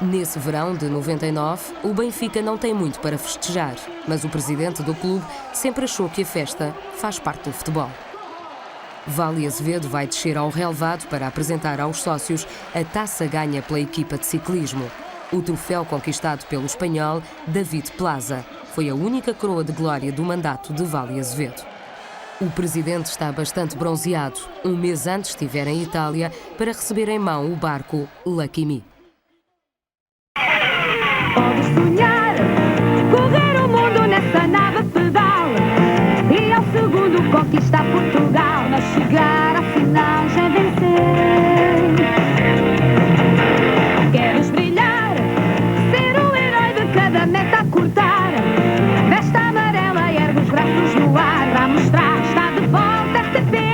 Nesse verão de 99, o Benfica não tem muito para festejar, mas o presidente do clube sempre achou que a festa faz parte do futebol. Vali Azevedo vai descer ao relvado para apresentar aos sócios a taça ganha pela equipa de ciclismo. O troféu conquistado pelo espanhol David Plaza foi a única coroa de glória do mandato de Vali Azevedo. O presidente está bastante bronzeado. Um mês antes estivera em Itália para receber em mão o barco Lucky Me. Podes sonhar, correr o mundo nessa nave pedal e ao segundo conquistar Portugal, mas chegar à final já vencer. Queres brilhar, ser o herói de cada meta a cortar, veste amarela e ergue os braços no ar, vai mostrar, está de volta RTP.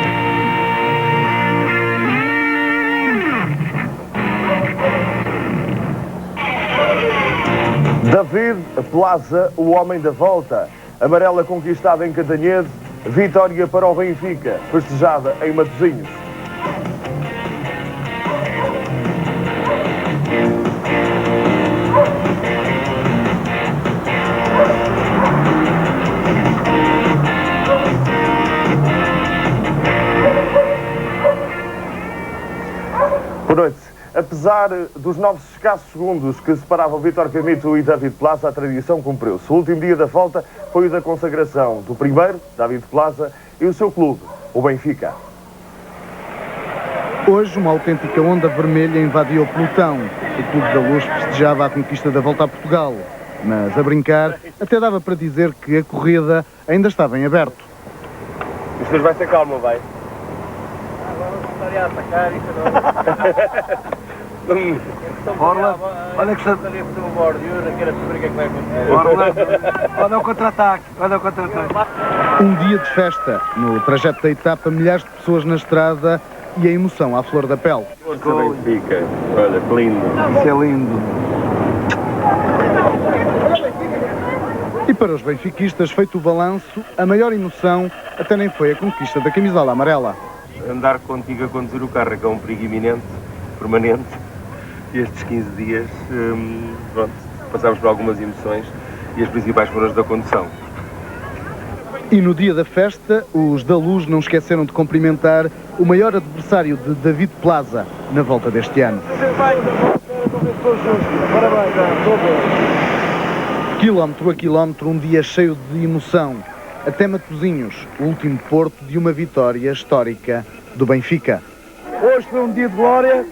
David Plaza, o homem da volta. Amarela conquistada em Cantanhede, vitória para o Benfica, festejada em Matosinhos. Boa noite. Apesar dos 9 escassos segundos que separavam Vítor Camito e David Plaza, a tradição cumpriu-se. O último dia da volta foi o da consagração do primeiro, David Plaza, e o seu clube, o Benfica. Hoje, uma autêntica onda vermelha invadiu o pelotão. O Clube da Luz festejava a conquista da volta a Portugal. Mas, a brincar, até dava para dizer que a corrida ainda estava em aberto. Isto hoje vai ser calmo, vai? A atacar, isso não. Orla, olha que está. Olha o contra-ataque, olha o contra-ataque. Um dia de festa. No trajeto da etapa, milhares de pessoas na estrada e a emoção à flor da pele. Força Benfica, olha que lindo. Isso é lindo. E para os benfiquistas, feito o balanço, a maior emoção até nem foi a conquista da camisola amarela. Andar contigo a conduzir o carro, que é um perigo iminente, permanente. E estes 15 dias, pronto, passámos por algumas emoções e as principais foram as da condução. E no dia da festa, os da Luz não esqueceram de cumprimentar o maior adversário de David Plaza na volta deste ano. Quilómetro a quilómetro, um dia cheio de emoção. Até Matosinhos, o último porto de uma vitória histórica do Benfica. Hoje foi um dia de glória.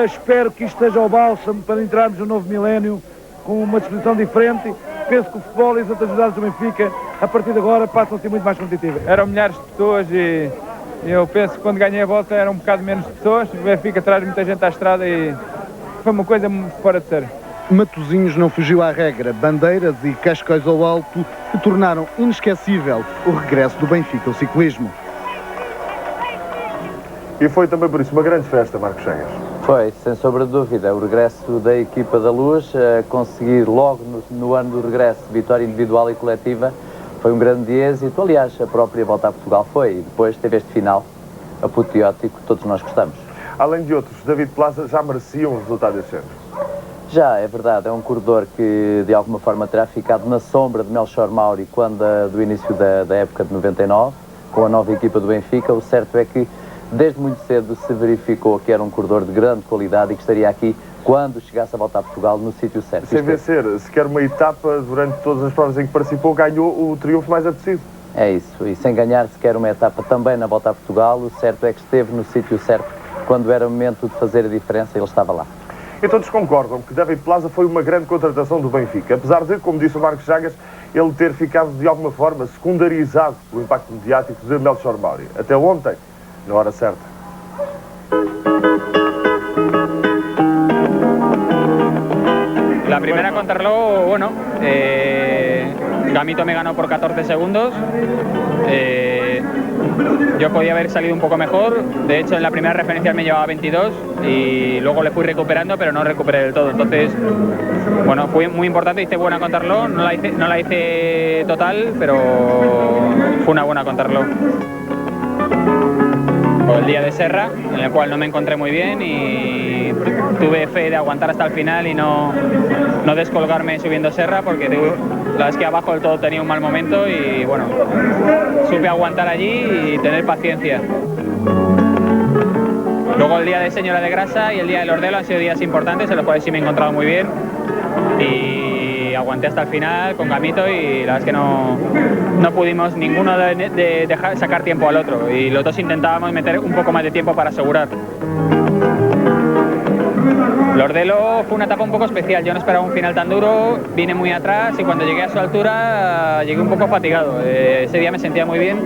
Espero que isto esteja ao bálsamo para entrarmos no novo milénio com uma disposição diferente. Penso que o futebol e as atividades do Benfica, a partir de agora, passam a ser muito mais competitivas. Eram milhares de pessoas e eu penso que quando ganhei a volta eram um bocado menos de pessoas. O Benfica traz muita gente à estrada e foi uma coisa fora de série. Matosinhos não fugiu à regra. Bandeiras e cascóis ao alto que tornaram inesquecível o regresso do Benfica ao ciclismo. E foi também por isso uma grande festa, Marcos Chagas. Foi, sem sombra de dúvida, o regresso da equipa da Luz, conseguir logo no ano do regresso vitória individual e coletiva, foi um grande êxito. Aliás, a própria volta a Portugal foi, e depois teve este final apoteótico que todos nós gostamos. Além de outros, David Plaza já merecia um resultado deste género. Já, é verdade, é um corredor que de alguma forma terá ficado na sombra de Melchior Mauri quando do início da época de 99, com a nova equipa do Benfica. O certo é que desde muito cedo se verificou que era um corredor de grande qualidade e que estaria aqui quando chegasse a voltar a Portugal no sítio certo. Sem vencer sequer uma etapa durante todas as provas em que participou, ganhou o triunfo mais apetecido. É isso, e sem ganhar sequer uma etapa também na volta a Portugal, o certo é que esteve no sítio certo quando era o momento de fazer a diferença, ele estava lá. E todos concordam que David Plaza foi uma grande contratação do Benfica, apesar de, como disse o Marcos Chagas, ele ter ficado de alguma forma secundarizado pelo impacto mediático de Melchior Mauri. Até ontem, na hora certa. La primera contrarreloj, bueno, Gamito me ganó por 14 segundos. Yo podía haber salido un poco mejor. De hecho, en la primera referencia me llevaba 22 y luego le fui recuperando, pero no recuperé del todo. Entonces, bueno, fue muy importante. Hice buena contrarreloj, no la hice total, pero fue una buena contrarreloj. el día de Serra, en el cual no me encontré muy bien y tuve fe de aguantar hasta el final y no descolgarme subiendo Serra, porque la verdad es que abajo del todo tenía un mal momento y bueno, supe aguantar allí y tener paciencia. Luego el día de Señora de Grasa y el día del Ordelo han sido días importantes en los cuales sí me he encontrado muy bien y aguanté hasta el final con Gamito y la verdad es que no pudimos ninguno de sacar tiempo al otro y los dos intentábamos meter un poco más de tiempo para asegurar. El Ordelo fue una etapa un poco especial, yo no esperaba un final tan duro, vine muy atrás y cuando llegué a su altura llegué un poco fatigado. Ese día me sentía muy bien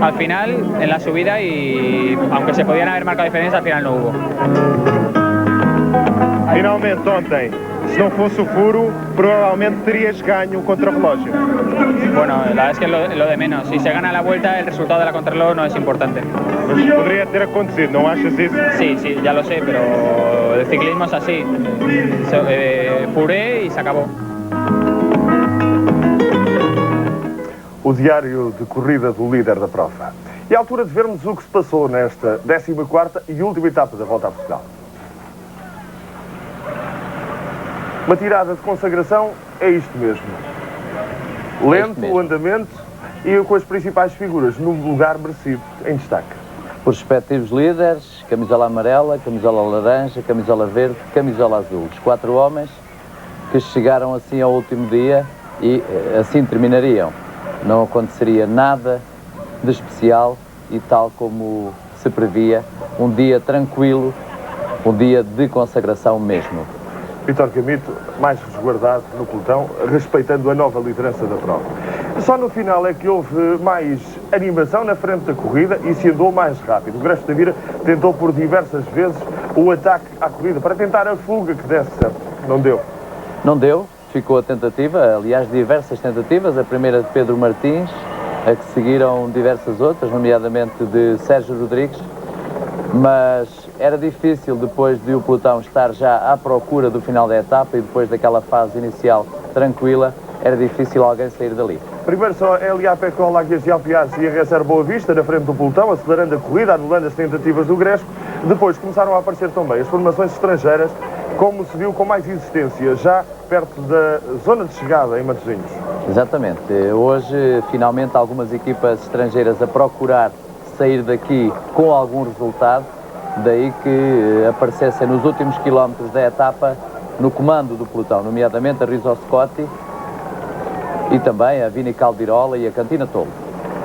al final, en la subida, y aunque se podían haber marcado diferencias, al final no hubo. Finalmente ontem, se não fosse o furo, provavelmente terias ganho o contrarrelógio. Bueno, la verdad es que es lo de menos. Si se gana la vuelta, el resultado de la contrarreloj no es importante. Mas poderia ter acontecido, não achas isso? Sí, ya lo sé, pero el ciclismo es así. Furé y se acabó. O diário de corrida do líder da prova. E à altura de vermos o que se passou nesta 14ª e última etapa da Volta a Portugal. Uma tirada de consagração é isto mesmo. Lento o andamento e com as principais figuras no lugar merecido, em destaque. Os respectivos líderes, camisola amarela, camisola laranja, camisola verde, camisola azul. Os 4 homens que chegaram assim ao último dia e assim terminariam. Não aconteceria nada de especial e, tal como se previa, um dia tranquilo, um dia de consagração mesmo. Vítor Gamito, mais resguardado no pelotão, respeitando a nova liderança da prova. Só no final é que houve mais animação na frente da corrida e se andou mais rápido. O Gresto da Vira tentou por diversas vezes o ataque à corrida para tentar a fuga que desse certo. Não deu. Não deu, ficou a tentativa, aliás, diversas tentativas. A primeira de Pedro Martins, a que seguiram diversas outras, nomeadamente de Sérgio Rodrigues, mas era difícil, depois de o pelotão estar já à procura do final da etapa e depois daquela fase inicial tranquila, era difícil alguém sair dali. Primeiro só Elia Pecola, Guiasial Piaz e Enrecer Boa Vista na frente do pelotão, acelerando a corrida, anulando as tentativas do Gresco. Depois começaram a aparecer também as formações estrangeiras, como se viu com mais insistência, já perto da zona de chegada em Matosinhos. Exatamente. Hoje, finalmente, algumas equipas estrangeiras a procurar sair daqui com algum resultado, daí que aparecessem nos últimos quilómetros da etapa no comando do pelotão, nomeadamente a Rizzo Scotti e também a Vini Caldirola e a Cantina Tolo.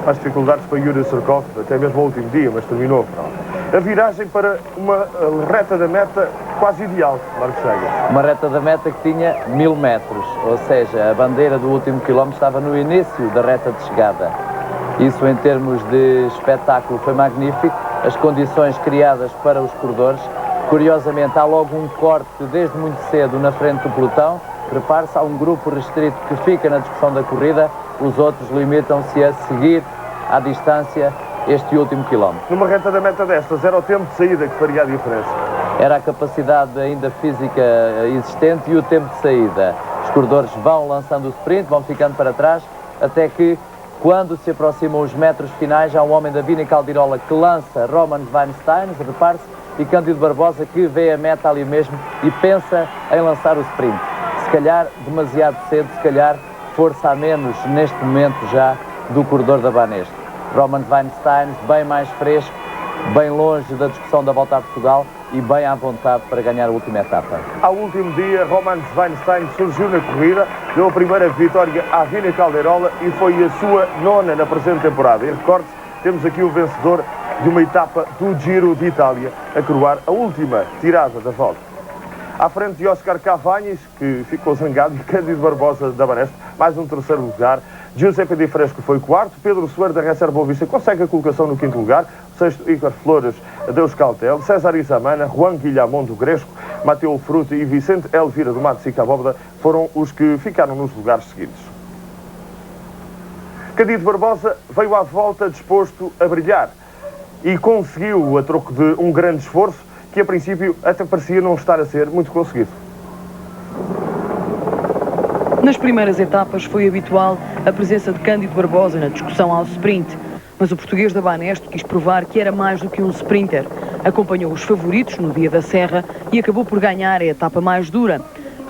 Mais dificuldades para Yuri Surkov, até mesmo ao último dia, mas terminou a prova. A viragem para uma reta da meta quase ideal, Marcos Chagas. Uma reta da meta que tinha 1000 metros, ou seja, a bandeira do último quilómetro estava no início da reta de chegada. Isso, em termos de espetáculo, foi magnífico. As condições criadas para os corredores. Curiosamente, há logo um corte desde muito cedo na frente do pelotão. Repare-se, há um grupo restrito que fica na discussão da corrida. Os outros limitam-se a seguir à distância este último quilómetro. Numa reta da meta destas, era o tempo de saída que faria a diferença. Era a capacidade ainda física existente e o tempo de saída. Os corredores vão lançando o sprint, vão ficando para trás, até que, quando se aproximam os metros finais, há um homem da Vini Caldirola que lança Roman Weinstein, repare-se, e Cândido Barbosa que vê a meta ali mesmo e pensa em lançar o sprint. Se calhar demasiado cedo, se calhar força a menos neste momento já do corredor da Banesco. Roman Weinstein bem mais fresco, bem longe da discussão da Volta a Portugal e bem à vontade para ganhar a última etapa. Ao último dia, Roman Weinstein surgiu na corrida, deu a primeira vitória à Vini Caldirola e foi a sua 9ª na presente temporada. E recorde-se, temos aqui o vencedor de uma etapa do Giro de Itália, a coroar a última tirada da volta. À frente de Oscar Cavagnes, que ficou zangado, e Cândido Barbosa da Banesco, mais um terceiro lugar. Giuseppe Di Fresco foi quarto, Pedro Soares da Enrecer Boa Vista consegue a colocação no quinto lugar, sexto Ícaro Flores Deus Cautel, César Isamana, Juan Guilhamon do Gresco, Mateu Frutti e Vicente Elvira do Mato Sica Bóveda foram os que ficaram nos lugares seguintes. Cândido Barbosa veio à volta disposto a brilhar e conseguiu, a troco de um grande esforço, que a princípio até parecia não estar a ser muito conseguido. Nas primeiras etapas foi habitual a presença de Cândido Barbosa na discussão ao sprint. mas o português da Banesto quis provar que era mais do que um sprinter. Acompanhou os favoritos no dia da Serra e acabou por ganhar a etapa mais dura.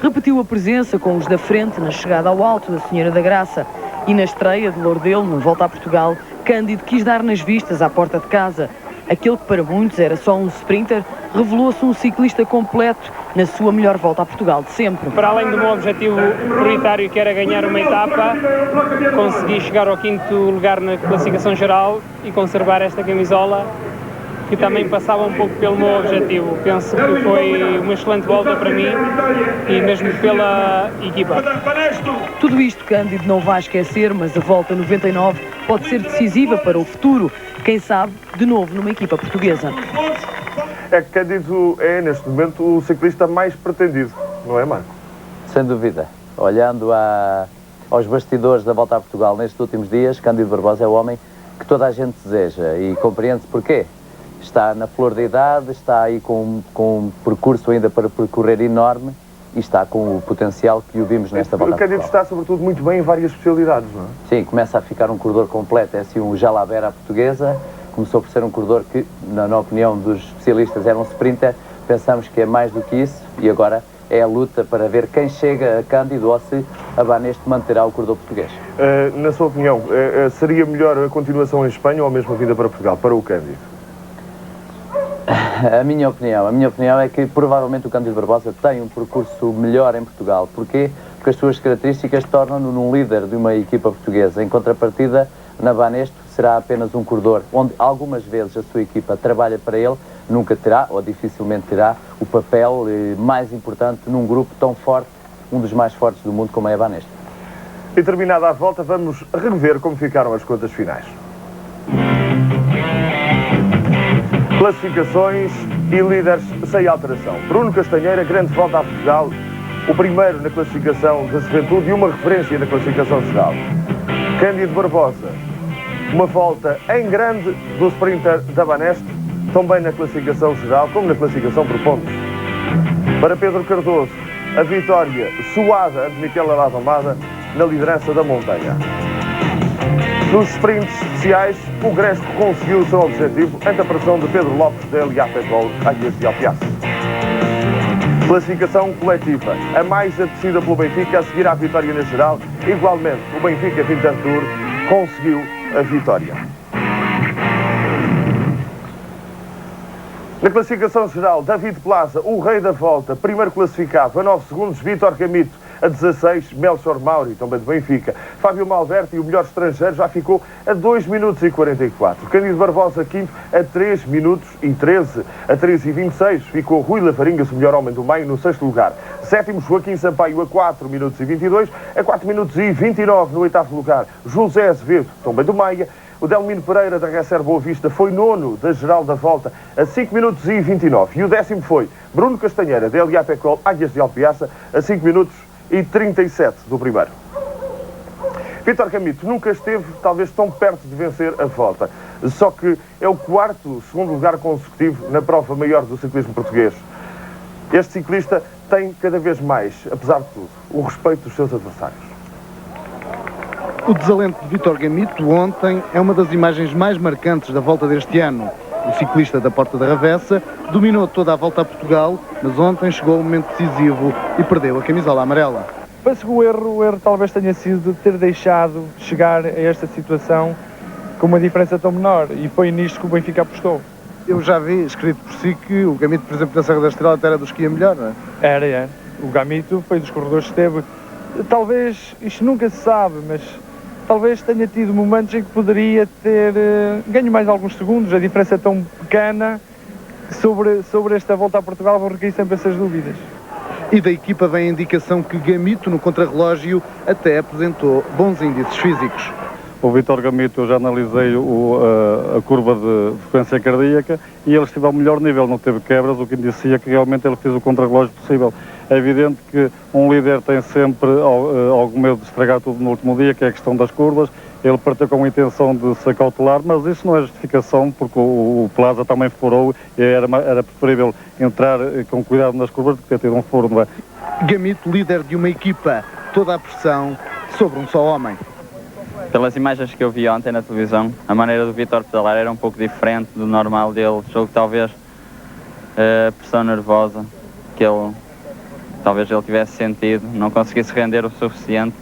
Repetiu a presença com os da frente na chegada ao Alto da Senhora da Graça e na estreia de Lourdelo, na volta a Portugal, Cândido quis dar nas vistas à porta de casa. Aquele que para muitos era só um sprinter, revelou-se um ciclista completo na sua melhor volta a Portugal de sempre. Para além do meu objetivo prioritário, que era ganhar uma etapa, consegui chegar ao 5º lugar na classificação geral e conservar esta camisola, que também passava um pouco pelo meu objetivo. Penso que foi uma excelente volta para mim e mesmo pela equipa. Tudo isto Cândido não vai esquecer, mas a volta 99 pode ser decisiva para o futuro. Quem sabe, de novo numa equipa portuguesa. É que Cândido é, neste momento, o ciclista mais pretendido, não é, Marco? Sem dúvida. Olhando aos bastidores da Volta a Portugal nestes últimos dias, Cândido Barbosa é o homem que toda a gente deseja e compreende-se porquê. Está na flor da idade, está aí com um percurso ainda para percorrer enorme e está com o potencial que o vimos nesta Volta a Portugal. O Cândido está, sobretudo, muito bem em várias especialidades, não é? Sim, começa a ficar um corredor completo, é assim um Jalabert à portuguesa. Começou por ser um corredor que, na opinião dos especialistas, era um sprinter. Pensamos que é mais do que isso e agora é a luta para ver quem chega a Cândido ou se a Banesto manterá o corredor português. Na sua opinião, seria melhor a continuação em Espanha ou a mesma vinda para Portugal, para o Cândido? A minha opinião é que provavelmente o Cândido Barbosa tem um percurso melhor em Portugal. Porquê? Porque as suas características tornam-no num líder de uma equipa portuguesa. Em contrapartida, na Banesto será apenas um corredor, onde algumas vezes a sua equipa trabalha para ele, nunca terá, ou dificilmente terá, o papel mais importante num grupo tão forte, um dos mais fortes do mundo como é a Banesto. E terminada a volta, vamos rever como ficaram as contas finais. Classificações e líderes sem alteração. Bruno Castanheira, grande volta a Portugal, o primeiro na classificação da Juventude e uma referência na classificação geral. Cândido Barbosa, uma volta em grande do sprinter da Banesto, também na classificação geral como na classificação por pontos. Para Pedro Cardoso, a vitória suada ante Miquel Arado Almada na liderança da montanha. Nos sprints especiais, o Gresco conseguiu o seu objetivo ante a pressão de Pedro Lopes da Eliapecol Águias de Alpiaço. Classificação coletiva, a mais apetecida pelo Benfica a seguir à vitória na geral. Igualmente, o Benfica Vintantour conseguiu a vitória. Na classificação geral, David Plaza, o rei da volta, primeiro classificado a 9 segundos, Vítor Gamito a 16, Melchor Mauri, também do Benfica. Fábio Malberti, o melhor estrangeiro, já ficou a 2 minutos e 44. Cândido Barbosa, quinto, a 3 minutos e 13. A 3 e 26 ficou Rui Lafaringas, o melhor homem do meio, no sexto lugar. Sétimo, Joaquim Sampaio, a 4 minutos e 22. A 4 minutos e 29 no oitavo lugar, José Azevedo, também do Meia. O Delmino Pereira, da Recer Boa Vista, foi nono da geral da volta a 5 minutos e 29. E o décimo foi Bruno Castanheira, da Eliapecol Águias de Alpiaça, a 5 minutos e 37 do primeiro. Vítor Gamito nunca esteve, talvez, tão perto de vencer a volta. Só que é o segundo lugar consecutivo na prova maior do ciclismo português. Este ciclista tem cada vez mais, apesar de tudo, o respeito dos seus adversários. O desalento de Vítor Gamito ontem é uma das imagens mais marcantes da volta deste ano. O ciclista da Porta da Ravessa dominou toda a volta a Portugal, mas ontem chegou o momento decisivo e perdeu a camisola amarela. Penso que o erro talvez tenha sido de ter deixado chegar a esta situação com uma diferença tão menor, e foi nisto que o Benfica apostou. Eu já vi escrito por si que o Gamito, por exemplo, da Serra da Estrela até era dos que ia melhor, não é? Era. O Gamito foi dos corredores que esteve. Talvez, isto nunca se sabe, mas talvez tenha tido momentos em que poderia ter ganho mais alguns segundos. A diferença é tão pequena que sobre esta volta a Portugal vão recair sempre essas dúvidas. E da equipa vem a indicação que Gamito, no contrarrelógio, até apresentou bons índices físicos. O Vítor Gamito, eu já analisei a curva de frequência cardíaca e ele esteve ao melhor nível, não teve quebras, o que indicia que realmente ele fez o contrarrelógio possível. É evidente que um líder tem sempre algum medo de estragar tudo no último dia, que é a questão das curvas. Ele partiu com a intenção de se acautelar, mas isso não é justificação, porque o Plaza também furou e era preferível entrar com cuidado nas curvas do que ter tido um furo, não é? Gamito, líder de uma equipa, toda a pressão sobre um só homem. Pelas imagens que eu vi ontem na televisão, a maneira do Vítor pedalar era um pouco diferente do normal dele. Jogo talvez a pressão nervosa que talvez ele tivesse sentido, não conseguisse render o suficiente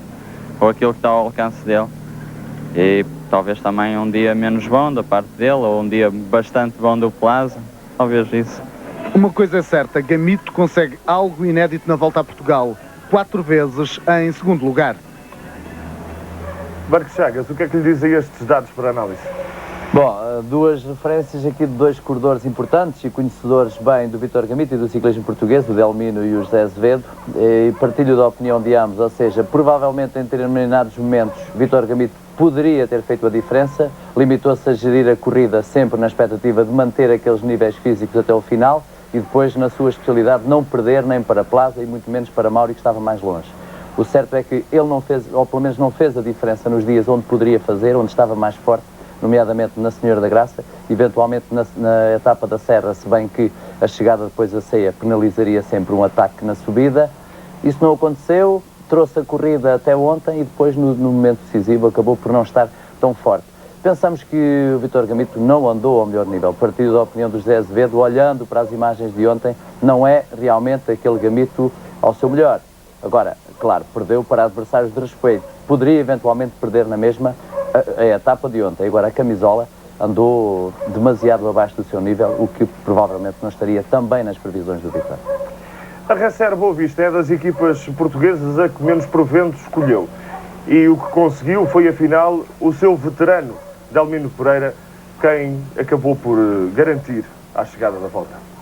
ou aquilo que está ao alcance dele. E talvez também um dia menos bom da parte dele, ou um dia bastante bom do Plaza, talvez isso. Uma coisa é certa, Gamito consegue algo inédito na volta a Portugal, 4 vezes em segundo lugar. Marcos Chagas, o que é que lhe dizem estes dados para análise? Bom, duas referências aqui de dois corredores importantes e conhecedores bem do Vítor Gamito e do ciclismo português, o Delmino e o José Azevedo, e partilho da opinião de ambos, ou seja, provavelmente em determinados momentos Vítor Gamito poderia ter feito a diferença, limitou-se a gerir a corrida sempre na expectativa de manter aqueles níveis físicos até o final e depois, na sua especialidade, não perder nem para Plaza e muito menos para Mauri, que estava mais longe. O certo é que ele não fez, ou pelo menos não fez a diferença nos dias onde poderia fazer, onde estava mais forte, nomeadamente na Senhora da Graça, eventualmente na etapa da Serra, se bem que a chegada depois da ceia penalizaria sempre um ataque na subida. Isso não aconteceu, trouxe a corrida até ontem e depois no momento decisivo acabou por não estar tão forte. Pensamos que o Vítor Gamito não andou ao melhor nível. Partido da opinião do José Azevedo, olhando para as imagens de ontem, não é realmente aquele Gamito ao seu melhor. Agora, claro, perdeu para adversários de respeito. Poderia eventualmente perder na mesma a etapa de ontem. Agora, a camisola andou demasiado abaixo do seu nível, o que provavelmente não estaria também nas previsões do Vítor. A Recer Boa Vista é das equipas portuguesas a que menos provento escolheu. E o que conseguiu foi, afinal, o seu veterano, Delmino Pereira, quem acabou por garantir a chegada da volta.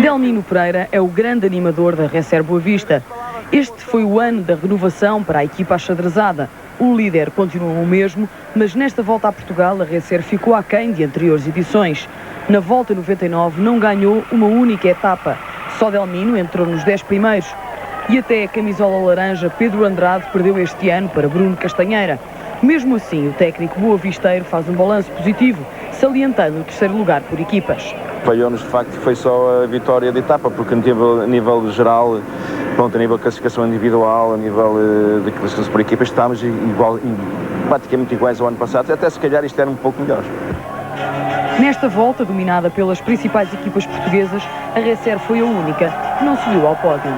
Delmino Pereira é o grande animador da Recer Boa Vista. Este foi o ano da renovação para a equipa achadrezada. O líder continua o mesmo, mas nesta volta a Portugal a Recer ficou aquém de anteriores edições. Na volta 99 não ganhou uma única etapa. Só Delmino entrou nos 10 primeiros. E até a camisola laranja Pedro Andrade perdeu este ano para Bruno Castanheira. Mesmo assim, o técnico boavisteiro faz um balanço positivo, salientando o terceiro lugar por equipas. Falhou-nos, de facto, foi só a vitória de etapa, porque a nível geral, pronto, a nível de classificação individual, a nível de classificação por equipas, estávamos praticamente iguais ao ano passado, até se calhar isto era um pouco melhor. Nesta volta, dominada pelas principais equipas portuguesas, a Recer foi a única que não subiu ao pódio.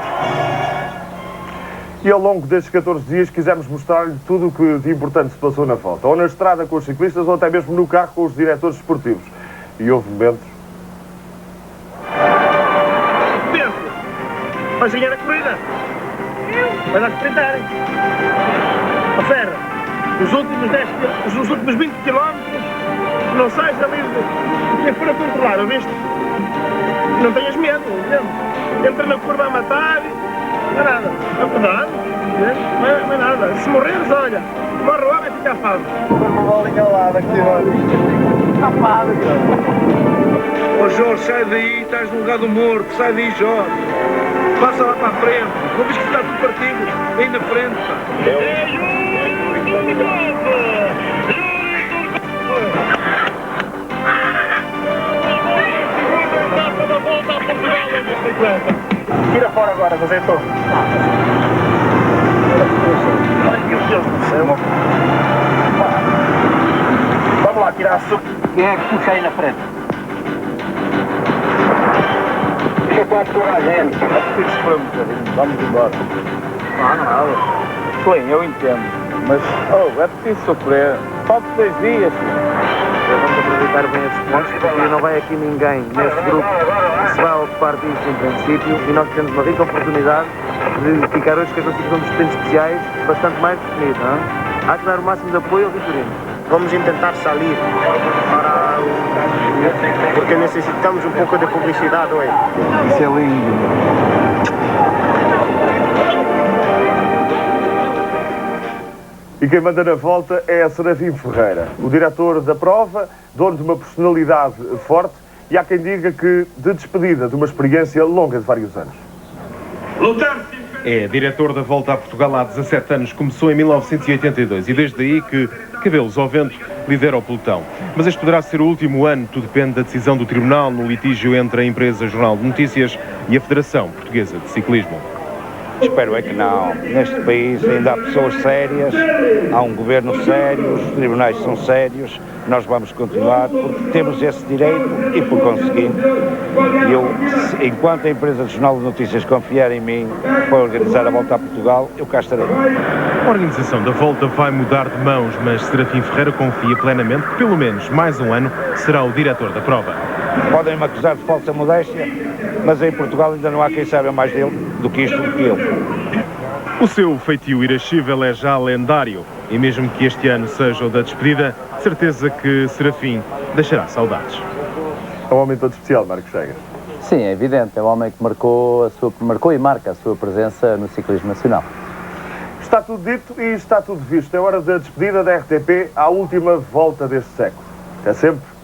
E ao longo destes 14 dias quisemos mostrar-lhe tudo o que de importante se passou na volta, ou na estrada com os ciclistas, ou até mesmo no carro com os diretores esportivos. E houve momentos... Vais ganhar a corrida. Vai dar sprintarem. A Ferra, os últimos 20 km, não sais ali de para controlar, viste? Não tenhas medo, entende? Entra na curva a matar, não é nada. É verdade, não é nada. Se morreres, olha, morre logo e fica afado. Uma bola engalada que tive. Afado, Ó Jorge, sai daí, estás no lugar do morto, sai daí, Jorge. Passa lá para a frente, não vês que está tudo partido, aí na frente, pá. Tira fora agora, José Tom. Meu Deus do céu. Vamos lá, tirar a suco. Quem é que puxa aí na frente? Deixa quase toda a gente. Vamos embora. Não, nada. Sim, eu entendo. Mas, é preciso sofrer. Falta 2 dias. Vamos aproveitar bem esses pontos, porque não vai aqui ninguém neste grupo que se vai ocupar disso em princípio, e nós temos uma rica oportunidade de ficar hoje com a classificação dos treinos especiais bastante mais definido, não é? Há que dar o máximo de apoio ao Vitorino. Vamos tentar sair porque necessitamos um pouco de publicidade hoje. Isso é lindo. E quem manda na volta é a Serafim Ferreira, o diretor da prova, dono de uma personalidade forte, e há quem diga que de despedida de uma experiência longa de vários anos. É diretor da Volta a Portugal há 17 anos, começou em 1982 e desde aí que, cabelos ao vento, lidera o pelotão. Mas este poderá ser o último ano, tudo depende da decisão do Tribunal no litígio entre a empresa Jornal de Notícias e a Federação Portuguesa de Ciclismo. Espero é que não. Neste país ainda há pessoas sérias, há um governo sério, os tribunais são sérios, nós vamos continuar porque temos esse direito e, por conseguinte, enquanto a empresa do Jornal de Notícias confiar em mim para organizar a volta a Portugal, eu cá estarei. A organização da volta vai mudar de mãos, mas Serafim Ferreira confia plenamente que pelo menos mais um ano será o diretor da prova. Podem-me acusar de falsa modéstia, mas em Portugal ainda não há quem saiba mais dele do que isto do que ele. O seu feitio irascível é já lendário e mesmo que este ano seja o da despedida, certeza que Serafim deixará saudades. É um homem todo especial, Marcos Chagas. Sim, é evidente, é um homem que marcou e marca a sua presença no ciclismo nacional. Está tudo dito e está tudo visto. É hora da despedida da RTP à última volta deste século. Até sempre.